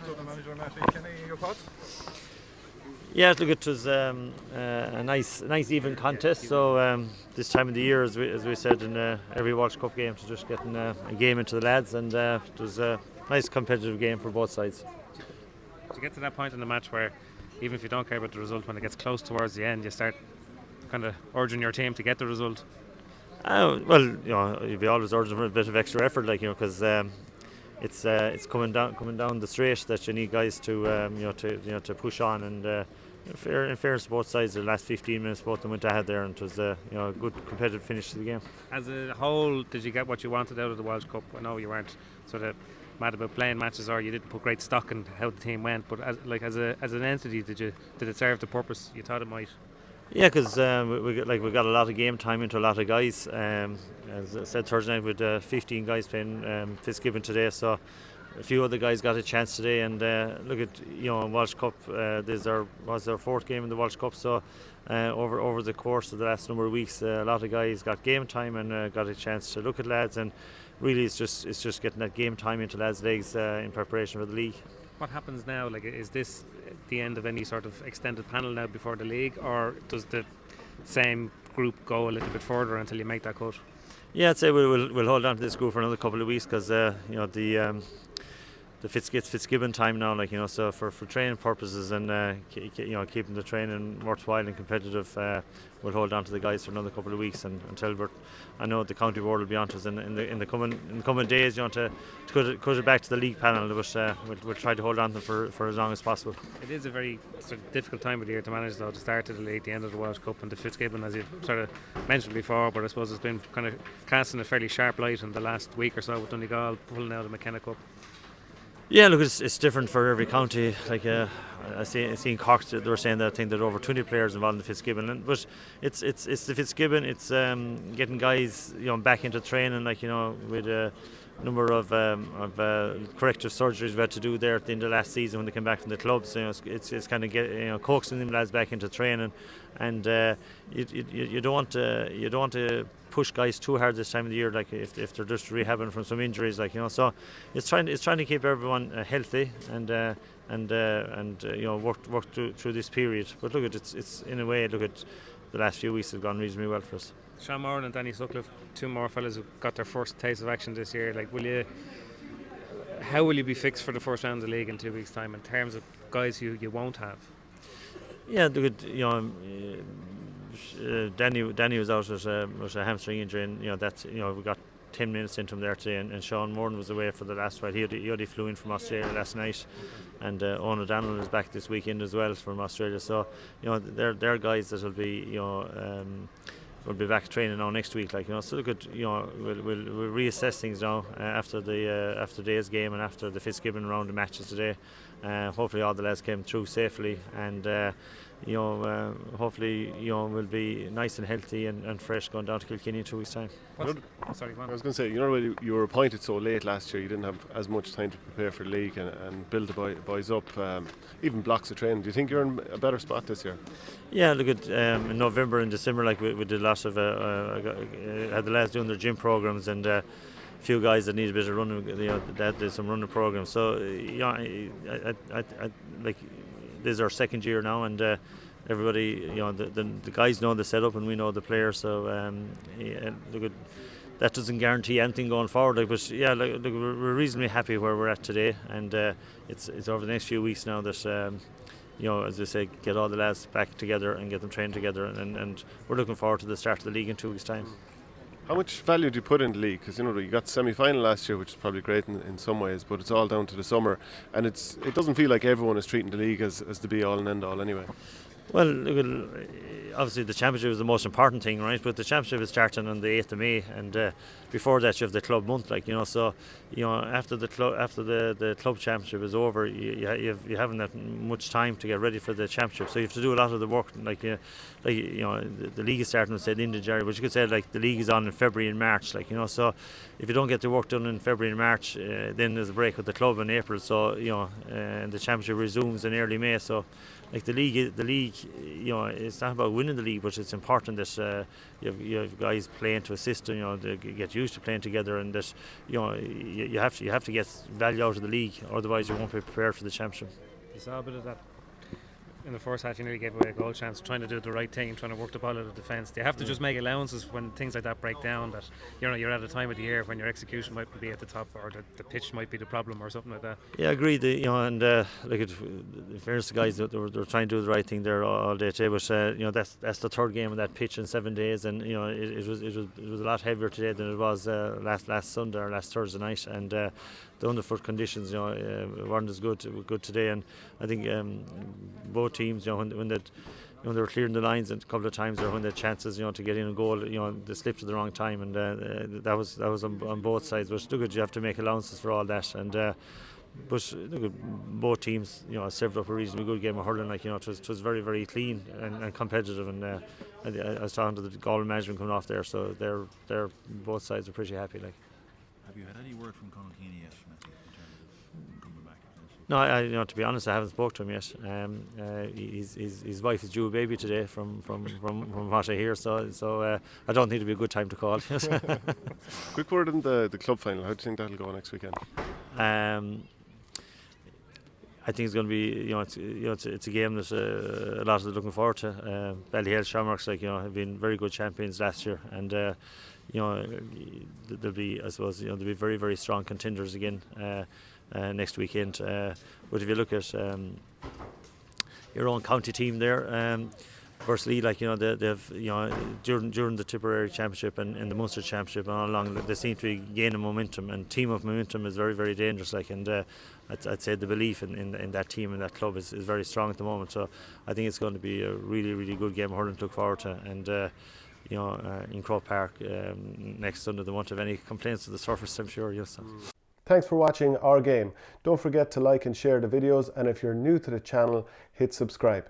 Dublin manager Mattie Kenny, your thoughts? Yeah, look, it was a nice even contest. So this time of the year, as we said in every Walsh Cup game, to just getting a game into the lads, and it was a nice competitive game for both sides. To get to that point in the match where, even if you don't care about the result, when it gets close towards the end, you start kind of urging your team to get the result. Well, you'd be always urging for a bit of extra effort, because it's coming down the straight that you need guys to to push on, and in fairness to both sides, the last 15 minutes both of them went ahead there, and it was a good competitive finish to the game. As a whole, did you get what you wanted out of the Walsh Cup? I know you weren't sort of mad about playing matches, or you didn't put great stock in how the team went, but as an entity, did it serve the purpose you thought it might? Yeah, because we got a lot of game time into a lot of guys. As I said, Thursday night with 15 guys playing Fitzgibbon today, so a few other guys got a chance today. And look at Walsh Cup. This was our fourth game in the Walsh Cup, so over the course of the last number of weeks, a lot of guys got game time and got a chance to look at lads. And really, it's just getting that game time into lads' legs in preparation for the league. What happens now? Is this the end of any sort of extended panel now before the league, or does the same group go a little bit further until you make that cut? Yeah, I'd say we'll hold on to this group for another couple of weeks, because the Fitzgibbon time now, so for training purposes and keeping the training worthwhile and competitive, we'll hold on to the guys for another couple of weeks, and until I know the county board will be on to us in the coming days, to cut it back to the league panel, but we'll try to hold on to them for as long as possible. It is a very sort of difficult time of the year to manage, though, the start of the league, the end of the Walsh Cup, and the Fitzgibbon, as you've sort of mentioned before, but I suppose it's been kind of casting a fairly sharp light in the last week or so with Donegal pulling out of the McKenna Cup. Yeah, look, it's different for every county. I seen Cork, they were saying that I think there are over 20 players involved in the Fitzgibbon, but it's the Fitzgibbon. It's getting guys back into training, with a number of corrective surgeries we had to do there at the end of last season when they came back from the clubs. So, it's kind of coaxing them lads back into training, and you don't want to push guys too hard this time of the year, if they're just rehabbing from some injuries, so it's trying to keep everyone healthy and work through this period. But look at it's in a way, look at the last few weeks have gone reasonably well for us. Sean Moran and Danny Sutcliffe, two more fellas who got their first taste of action this year. How will you be fixed for the first round of the league in 2 weeks' time in terms of guys you won't have? Yeah, look at Danny was out with a hamstring injury, and we got 10 minutes into him there today, and Sean Moran was away for the last while. He only flew in from Australia last night, and Owen O'Donnell is back this weekend as well from Australia. So they're guys that will be back training now next week. So look at we'll reassess things now after today's game and after the Fitzgibbon round of matches today. Hopefully all the lads came through safely, and hopefully we'll be nice and healthy and fresh going down to Keaney in 2 weeks' time. Sorry, I was going to say, when you were appointed so late last year, you didn't have as much time to prepare for the league and build the boys up, even blocks of training. Do you think you're in a better spot this year? Yeah, look at in November and December, we did lots of had the lads doing their gym programs, and a few guys that need a bit of running, that did some running programs. So this is our second year now, and everybody, the guys know the setup and we know the players. So look at that doesn't guarantee anything going forward. But we're reasonably happy where we're at today, and it's over the next few weeks now that as I say, get all the lads back together and get them trained together, and we're looking forward to the start of the league in 2 weeks' time. How much value do you put in the league? Because you got semi-final last year, which is probably great in some ways, but it's all down to the summer, and it doesn't feel like everyone is treating the league as the be-all and end-all anyway. Well, obviously the championship is the most important thing, right? But the championship is starting on the 8th of May, and before that you have the club month, So after the club championship is over, you haven't that much time to get ready for the championship. So you have to do a lot of the work, the league is starting, say, the end of January, but you could say the league is on in February and March, So if you don't get the work done in February and March, then there's a break with the club in April. So and the championship resumes in early May. So like the league, you know, it's not about winning the league, but it's important that you have guys playing to a system, you know, they get used to playing together, and that, you know, you have to get value out of the league, otherwise you won't be prepared for the championship. You saw a bit of that in the first half. You nearly gave away a goal chance, trying to do the right thing, trying to work the ball out of defence. They have to just make allowances when things like that break down, that, you know, you're at a time of the year when your execution might be at the top, or the pitch might be the problem or something like that. Yeah, I agree. You know, and in fairness to guys, they were trying to do the right thing there all day today. But you know, that's the third game on that pitch in 7 days, and you know, it was a lot heavier today than it was last Sunday or last Thursday night, and the underfoot conditions, you know, weren't as good today. And I think both teams, you know, when they were clearing the lines a couple of times, or when they had chances, you know, to get in a goal, you know, they slipped at the wrong time, and that was on both sides. But look, you have to make allowances for all that, and but look, both teams, you know, served up a reasonably good game of hurling. Like, you know, it was very, very clean and competitive, and I was talking to the Galway management coming off there, so they're both sides are pretty happy. Like, have you had any word from Keaney yet, Mattie, in terms of coming back? No, you know, to be honest, I haven't spoke to him yet. His wife is due a baby today, from what I hear. So I don't think it'll be a good time to call. Quick word on the club final. How do you think that'll go next weekend? I think it's going to be, it's a game that a lot of us are looking forward to. Ballyhale Shamrocks, like, you know, have been very good champions last year, and you know, there'll be, I suppose, you know, there'll be very, very strong contenders again next weekend. But if you look at your own county team there, firstly, like, you know, they've, you know, during the Tipperary Championship and the Munster Championship and all along, they seem to be gaining momentum, and team of momentum is very, very dangerous. Like, and I'd say the belief in that team and that club is very strong at the moment. So I think it's going to be a really, really good game of hurling to look forward to. And you know, in Croke Park next Sunday, they won't have any complaints to the surface, I'm sure. Yes. Thanks for watching Our Game. Don't forget to like and share the videos, and if you're new to the channel, hit subscribe.